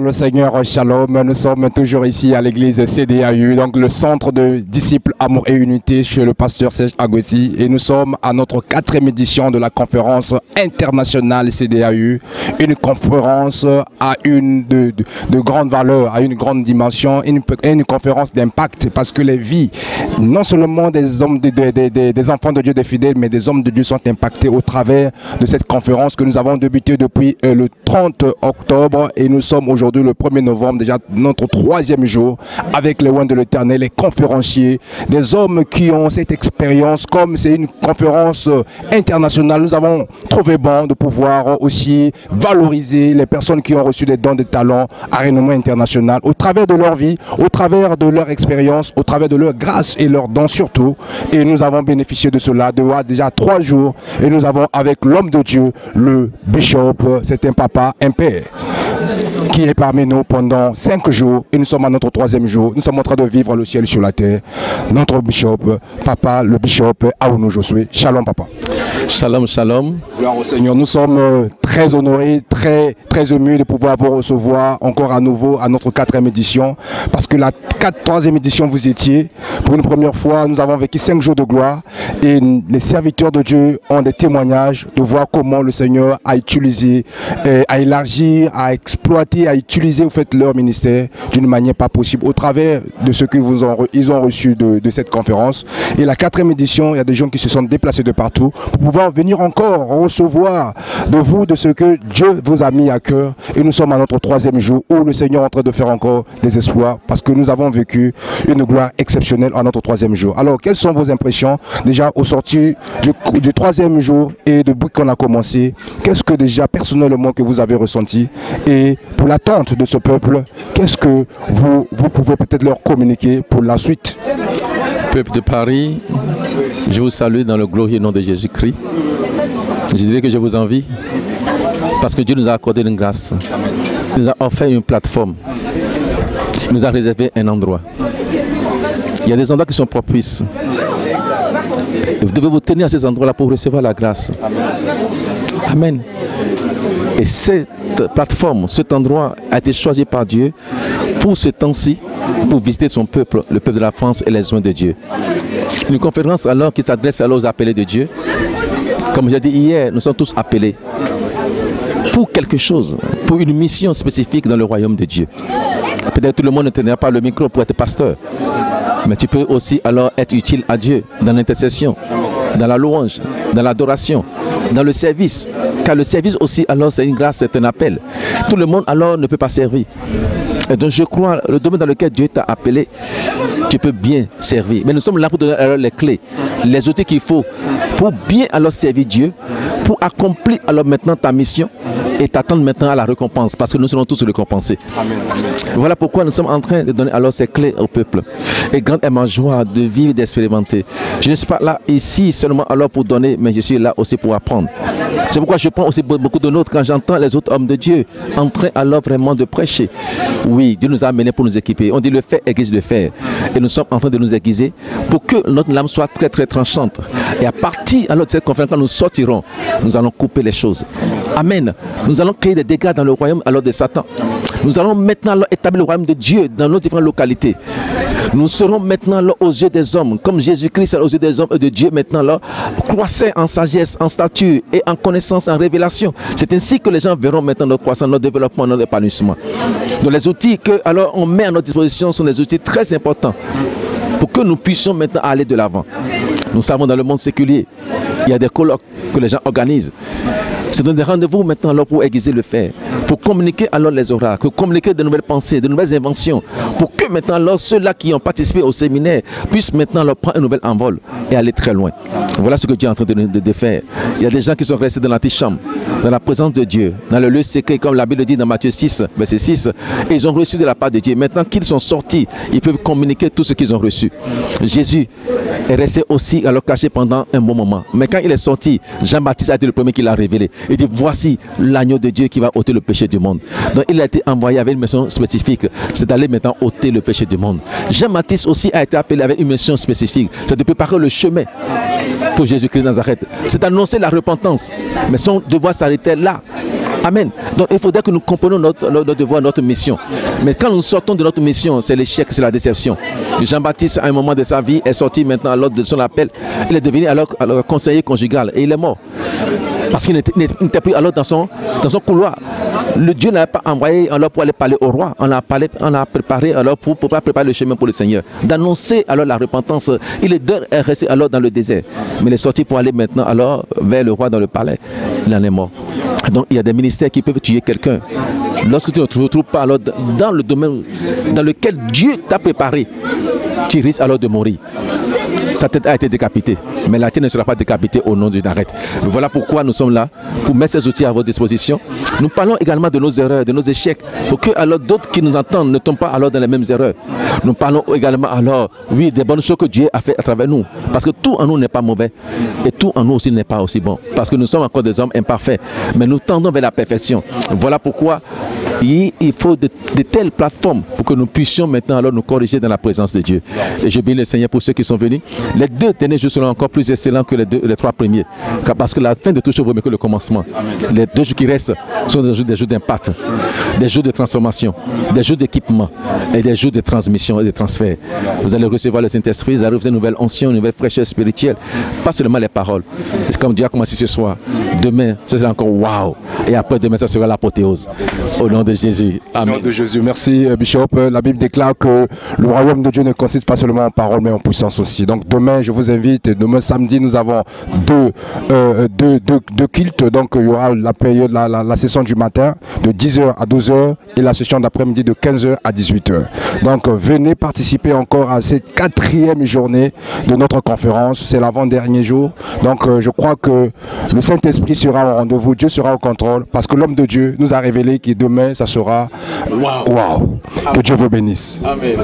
Le Seigneur, shalom, nous sommes toujours ici à l'église CDAU, donc le centre de disciples amour et unité chez le pasteur Serge Agoti, et nous sommes à notre 4e édition de la conférence internationale CDAU, une conférence à de grande valeur, à une grande dimension, une conférence d'impact, parce que les vies, non seulement des hommes, des enfants de Dieu, des fidèles, mais des hommes de Dieu sont impactés au travers de cette conférence que nous avons débutée depuis le 30 octobre, et nous sommes aujourd'hui le 1er novembre, déjà notre 3e jour, avec les oins de l'Éternel, les conférenciers, des hommes qui ont cette expérience. Comme c'est une conférence internationale, nous avons trouvé bon de pouvoir aussi valoriser les personnes qui ont reçu des dons de talents à renommée internationale, au travers de leur vie, au travers de leur expérience, au travers de leur grâce et leurs dons surtout. Et nous avons bénéficié de cela déjà 3 jours, et nous avons avec l'homme de Dieu, le bishop, c'est un papa, un père, qui est parmi nous pendant 5 jours, et nous sommes à notre 3e jour. Nous sommes en train de vivre le ciel sur la terre. Notre bishop, papa, le bishop Aounou Josué. Shalom papa. Shalom, shalom. Gloire au Seigneur. Nous sommes très honorés, très émus de pouvoir vous recevoir encore à nouveau à notre 4e édition, parce que la 3e édition vous étiez. Pour une première fois, nous avons vécu 5 jours de gloire, et les serviteurs de Dieu ont des témoignages de voir comment le Seigneur a utilisé, a élargi, a exploité, a utilisé au fait leur ministère d'une manière pas possible au travers de ce qu'ils ils ont reçu de cette conférence. Et la 4e édition, il y a des gens qui se sont déplacés de partout pour pouvoir venir encore recevoir de vous de ce que Dieu vous a mis à cœur. Et nous sommes à notre 3e jour où le Seigneur est en train de faire encore des espoirs, parce que nous avons vécu une gloire exceptionnelle à notre 3e jour. Alors, quelles sont vos impressions déjà au sortir du 3e jour et depuis qu'on a commencé? Qu'est-ce que déjà personnellement que vous avez ressenti? Et pour l'attente de ce peuple, qu'est-ce que vous pouvez peut-être leur communiquer pour la suite? Peuple de Paris, je vous salue dans le glorieux nom de Jésus-Christ. Je dirais que je vous envie parce que Dieu nous a accordé une grâce. Il nous a offert une plateforme. Il nous a réservé un endroit. Il y a des endroits qui sont propices. Vous devez vous tenir à ces endroits-là pour recevoir la grâce. Amen. Et cette plateforme, cet endroit a été choisi par Dieu pour ce temps-ci, pour visiter son peuple, le peuple de la France et les oins de Dieu. Une conférence alors qui s'adresse alors aux appelés de Dieu. Comme j'ai dit hier, nous sommes tous appelés pour quelque chose, pour une mission spécifique dans le royaume de Dieu. Peut-être tout le monde ne tenait pas le micro pour être pasteur, mais tu peux aussi alors être utile à Dieu dans l'intercession, dans la louange, dans l'adoration, dans le service. Car le service aussi, alors c'est une grâce, c'est un appel. Tout le monde alors ne peut pas servir. Et donc je crois, le domaine dans lequel Dieu t'a appelé, tu peux bien servir. Mais nous sommes là pour donner alors les clés, les outils qu'il faut pour bien alors servir Dieu, pour accomplir alors maintenant ta mission et t'attendre maintenant à la récompense, parce que nous serons tous récompensés. Amen, amen. Voilà pourquoi nous sommes en train de donner alors ces clés au peuple. Et grande est ma joie de vivre et d'expérimenter. Je ne suis pas là ici seulement alors pour donner, mais je suis là aussi pour apprendre. C'est pourquoi je prends aussi beaucoup de notes quand j'entends les autres hommes de Dieu en train alors vraiment de prêcher. Oui, Dieu nous a amenés pour nous équiper. On dit le fer aiguise le fer. Et nous sommes en train de nous aiguiser pour que notre lame soit très tranchante. Et à partir alors de cette conférence, quand nous sortirons, nous allons couper les choses. Amen. Nous allons créer des dégâts dans le royaume alors de Satan. Nous allons maintenant alors établir le royaume de Dieu dans nos différentes localités. Nous serons maintenant là aux yeux des hommes, comme Jésus-Christ aux yeux des hommes et de Dieu maintenant là, croissant en sagesse, en stature et en connaissance, en révélation. C'est ainsi que les gens verront maintenant notre croissance, notre développement, notre épanouissement. Donc les outils que alors on met à notre disposition sont des outils très importants pour que nous puissions maintenant aller de l'avant. Nous savons dans le monde séculier, il y a des colloques que les gens organisent. C'est des rendez-vous maintenant alors pour aiguiser le fer, pour communiquer alors les oracles, pour communiquer de nouvelles pensées, de nouvelles inventions, pour que maintenant alors ceux-là qui ont participé au séminaire puissent maintenant leur prendre un nouvel envol et aller très loin. Voilà ce que Dieu est en train de faire. Il y a des gens qui sont restés dans l'antichambre, dans la présence de Dieu, dans le lieu secret, comme la Bible dit dans Matthieu 6, verset 6, et ils ont reçu de la part de Dieu. Maintenant qu'ils sont sortis, ils peuvent communiquer tout ce qu'ils ont reçu. Jésus est resté aussi alors caché pendant un bon moment. Mais quand il est sorti, Jean-Baptiste a été le premier qui l'a révélé. Il dit, voici l'agneau de Dieu qui va ôter le péché du monde. Donc il a été envoyé avec une mission spécifique, c'est d'aller maintenant ôter le péché du monde. Jean-Baptiste aussi a été appelé avec une mission spécifique, c'est de préparer le chemin pour Jésus-Christ de Nazareth. C'est d'annoncer la repentance. Mais son devoir s'arrêtait là, Amen. Donc il faudrait que nous comprenions notre devoir, notre mission. Mais quand nous sortons de notre mission, c'est l'échec, c'est la déception. Jean-Baptiste, à un moment de sa vie, est sorti maintenant à l'ordre de son appel. Il est devenu alors conseiller conjugal et il est mort. Parce qu'il n'était plus alors dans son couloir. Le Dieu n'a pas envoyé alors pour aller parler au roi. On a préparé alors pour préparer le chemin pour le Seigneur. D'annoncer alors la repentance. Il est resté alors dans le désert. Mais il est sorti pour aller maintenant alors vers le roi dans le palais. Il en est mort. Donc il y a des ministères qui peuvent tuer quelqu'un. Lorsque tu ne te retrouves pas alors dans le domaine dans lequel Dieu t'a préparé, tu risques alors de mourir. Sa tête a été décapitée, mais la tienne ne sera pas décapitée au nom de Nazareth. Voilà pourquoi nous sommes là, pour mettre ces outils à votre disposition. Nous parlons également de nos erreurs, de nos échecs, pour que alors d'autres qui nous entendent ne tombent pas alors dans les mêmes erreurs. Nous parlons également alors, oui, des bonnes choses que Dieu a fait à travers nous, parce que tout en nous n'est pas mauvais, et tout en nous aussi n'est pas aussi bon, parce que nous sommes encore des hommes imparfaits, mais nous tendons vers la perfection. Voilà pourquoi il faut de telles plateformes pour que nous puissions maintenant alors nous corriger dans la présence de Dieu. Et je bénis le Seigneur pour ceux qui sont venus. Les 2 derniers jours seront encore plus excellents que les 3 premiers. Parce que la fin de tout chose vaut mieux que le commencement. Les 2 jours qui restent sont des jours d'impact, des jours de transformation, des jours d'équipement et des jours de transmission et de transfert. Vous allez recevoir le Saint-Esprit, vous allez recevoir une nouvelle onction, une nouvelle fraîcheur spirituelle. Pas seulement les paroles. C'est comme Dieu a commencé ce soir. Demain, ce sera encore waouh. Et après demain, ça sera l'apothéose. Au nom de Jésus. Amen. Au nom de Jésus. Merci, Bishop. La Bible déclare que le royaume de Dieu ne consiste pas seulement en paroles, mais en puissance aussi. Donc demain, je vous invite. Demain, samedi, nous avons deux cultes. Donc il y aura la période, la session du matin de 10h à 12h et la session d'après-midi de 15h à 18h. Donc venez participer encore à cette 4e journée de notre conférence. C'est l'avant-dernier jour. Donc je crois que le Saint-Esprit sera au rendez-vous. Dieu sera au contrôle parce que l'homme de Dieu nous a révélé que demain, ça sera waouh. Que Dieu vous bénisse. Amen.